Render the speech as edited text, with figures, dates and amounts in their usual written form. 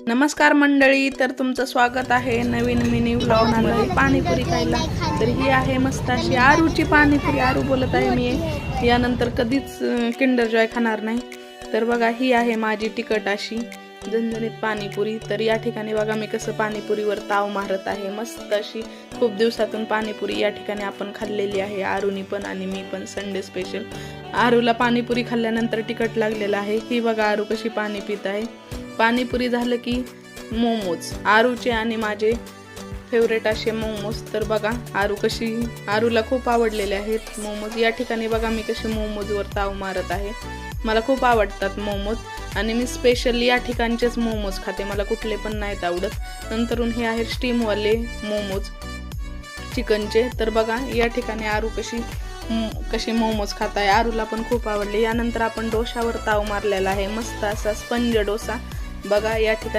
नमस्कार मंडळी, तर तुमचं स्वागत आहे नवीन मिनी व्लॉगमध्ये पाणीपुरी खायला। तर ही आहे मस्त अशी आरूची पाणीपुरी। आरू बोलत आहे मी यानंतर कधीच किंडर जॉय खाणार नाही। तर बघा ही आहे माझी तिखट अशी झणझणीत पाणीपुरी। तर या ठिकाणी बघा मी कसं पाणीपुरीवर ताव मारत आहे। मस्त अशी खूप दिवसातून पाणीपुरी या ठिकाणी आपण खाल्लेली आहे, आरूनी पण आणि मी पण संडे स्पेशल। आरूला पाणीपुरी खाल्ल्यानंतर तिखट लागलेलं आहे। ही बघा आरू कशी पाणी पित आहे। पाणीपुरी झालं की मोमोज, आरूचे आणि माझे फेवरेट असे मोमोज। तर बघा आरूला खूप आवडलेले आहेत मोमोज। या ठिकाणी बघा मी कसे मोमोजवर ताव मारत आहे। मला खूप आवडतात मोमोज आणि मी स्पेशली या ठिकाणचेच मोमोज खाते, मला कुठले पण नाहीत आवडत। नंतरून हे आहे स्टीमवाले मोमोज चिकनचे। तर बघा या ठिकाणी आरू कशी मोमोज खात आहे, आरूला पण खूप आवडले। यानंतर आपण डोशावर ताव मारलेला आहे, मस्त असा स्पंज डोसा। बघा या ठिकाणी